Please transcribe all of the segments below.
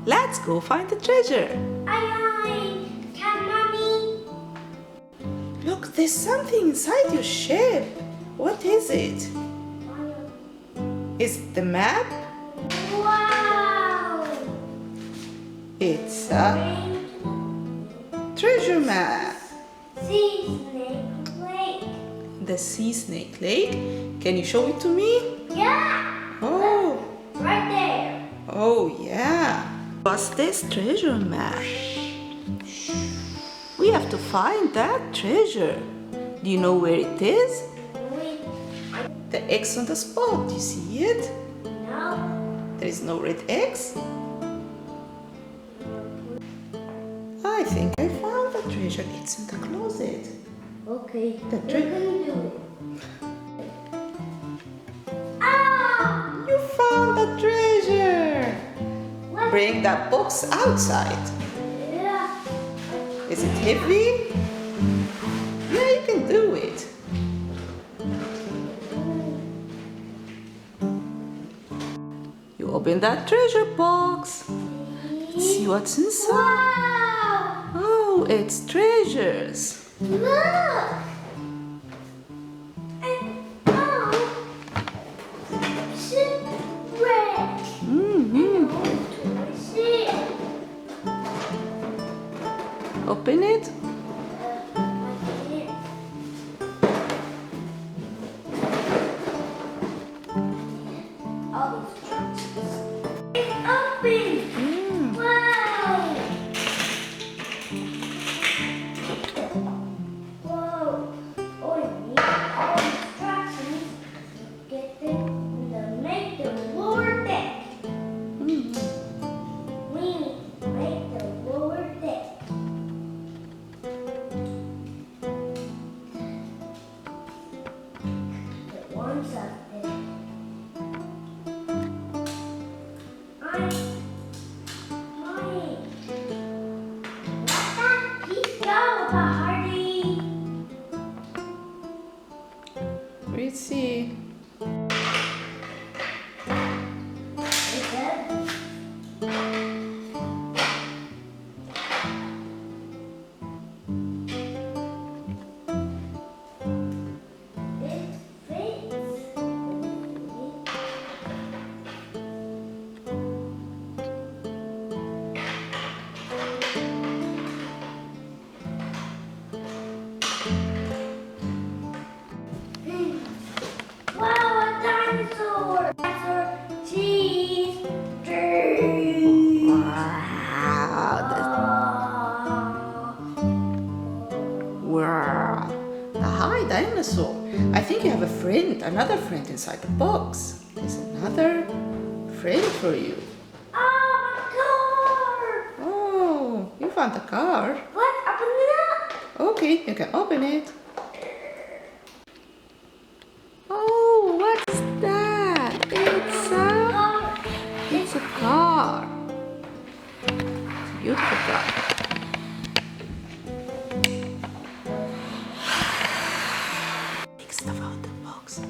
Let's go find the treasure. Aye, come, Mommy. Look, there's something inside your ship. What is it? Is it the map? Wow. It's a treasure map. Sea Snake Lake. The Sea Snake Lake. Can you show it to me? Yeah. Oh. Right there. Oh, yeah. What's this treasure map? We have to find that treasure. Do you know where it is? The X on the spot. Do you see it? No. There is no red X. I think I found the treasure. It's in the closet. Okay. The You treasure. can do it. Ah! You found the treasure. What? Bring that box outside. Yeah. Is it heavy? Yeah, you can do it. You open that treasure box. Let's see what's inside. Wow! Oh, it's treasures. Look! And oh, shipwreck. Mm-hmm. Ship. Open it. All these trucks. It's open. Wow! Whoa! Oh, you need all instructions to get them to make the lower deck. We need to make the lower deck. The ones up there. Mommy, let that piece go, Hardy. Let's see. Is that? It fits. Wow, a dinosaur! Dinosaur cheese! Wow. Wow. Hi, dinosaur. I think you have a friend, another friend inside the box. There's another friend for you. Oh, my car! Oh, you found the car. What? Open it up! Okay, you can open it. Oh, what's that? It's a car. It's a beautiful car. Take stuff out the box.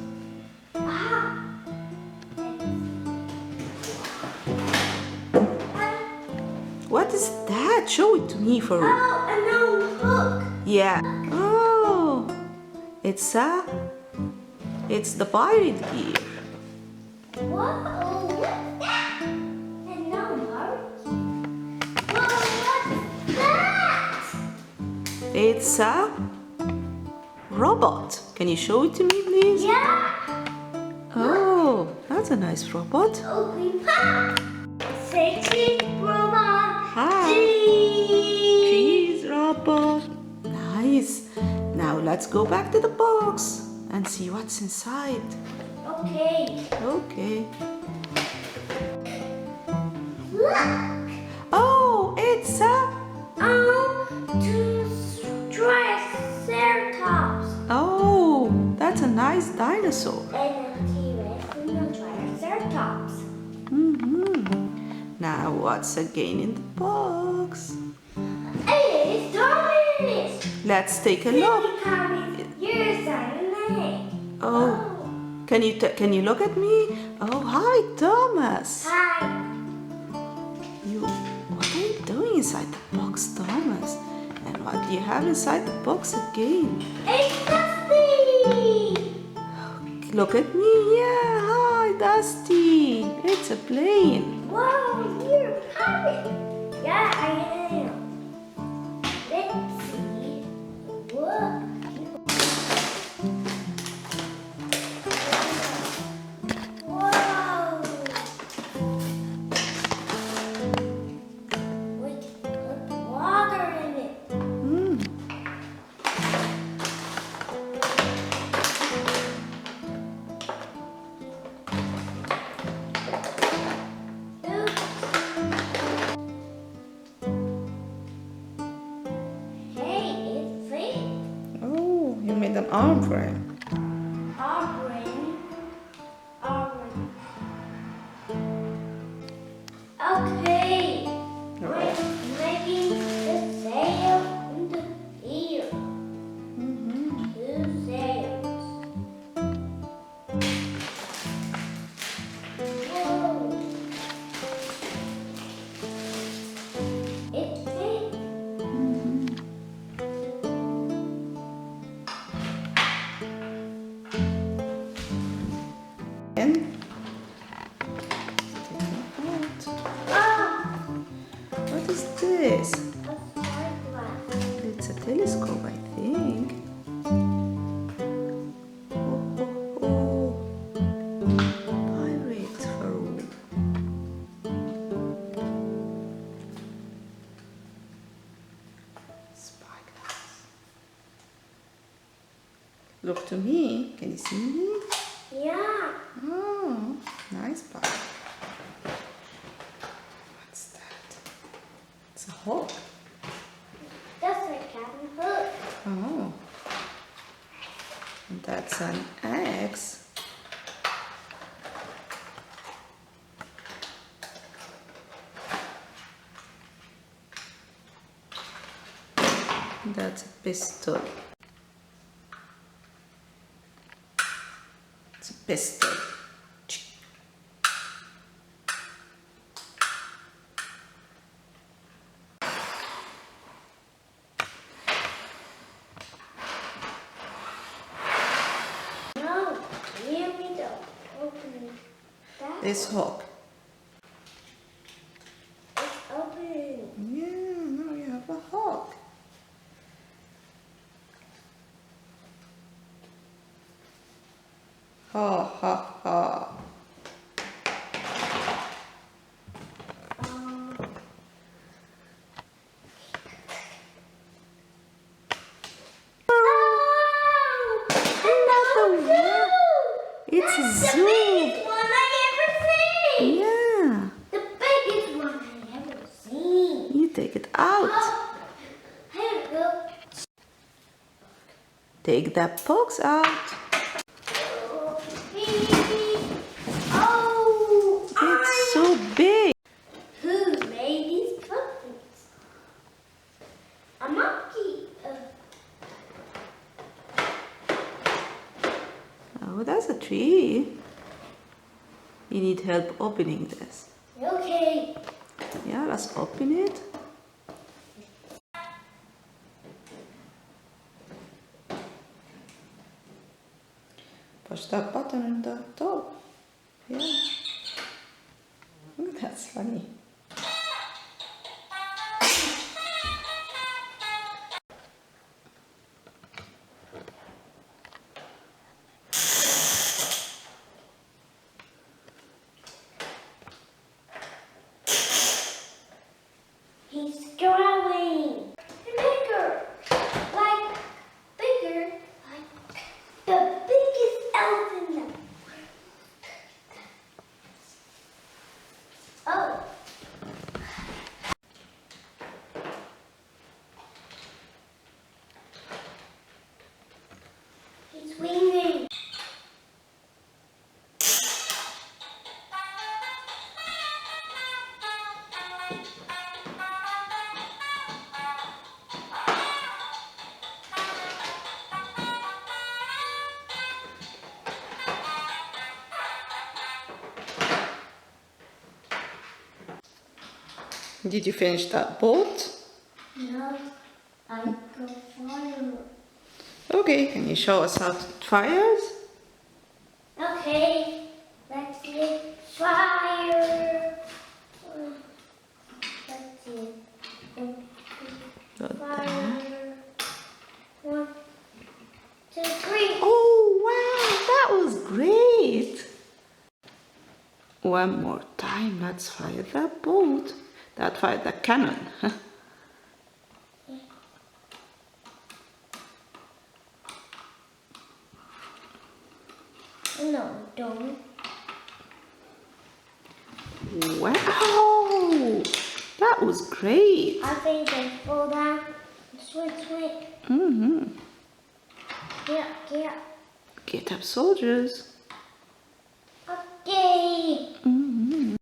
What is that? Show it to me for real. Oh, a no hook! Yeah. Oh, it's the pirate gear. Whoa, what's that? And no heart? Whoa, what's that? It's a robot. Can you show it to me, please? Yeah! Oh, that's a nice robot. Open pop! Say cheese, robot! Hi. Cheese! Cheese robot. Nice. Now let's go back to the box and see what's inside. Okay. Okay. Look! Oh, it's a... Two triceratops. Oh, that's a nice dinosaur. And a T-Rex and a triceratops. Now what's again in the box? Hey, it's Thomas! Let's take a Hey, look. Thomas, you're Simon Lake. Oh, can you look at me? Oh, hi, Thomas. Hi. You inside the box, Thomas? And what do you have inside the box again? It's Dusty! Look at me. Yeah, hi, Dusty. It's a plane. Wow, you're a pirate! Yeah, I am. Let's see. Whoa. Whoa! Wait, put water in it. Mm. Hey, it's free. Oh, you made an arm for him. Okay. Alright. I'm making the sail in the ear. Mm-hmm. 2 sails. Whoa. It's big. And take it out. Ah, What is this? a spyglass. It's a telescope, I think. Oh, oh, oh. Pirates fur. Spyglass. Look to me. Can you see me? Yeah. Oh, nice bag. What's that? It's a hawk. That's a cabin hook. Oh. And that's an axe. And that's a pistol. It's a pistol. No, here we go. Open that. This hawk. It's open. Yeah, now you have a hawk. Ha ha ha. Oh! Another zoo! It's a That's zoo. the biggest one I ever seen! Yeah. The biggest one I ever seen. You take it out. Oh, here we go. Take that box out. Oh, oh, It's so big. who made these puppets? A monkey. Oh, that's a tree. You need help opening this. Okay. Yeah, let's open it. Push that button in the top. Yeah. Oh, that's funny. He's growing. Bigger. Like, bigger. Like the biggest elephant in the world. Oh, Did you finish that boat? No, I go fire. Okay, can you show us how it fires? Okay, let's get fire. Let's see. Fire. 1, 2, 3. Oh, wow, that was great. One more time, let's fire that boat. That fired the cannon. No, don't. Wow, that was great. I think they fall down. Swing, swing. Mm-hmm. Yeah. Get up, soldiers. Okay. Mm-hmm.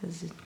Does it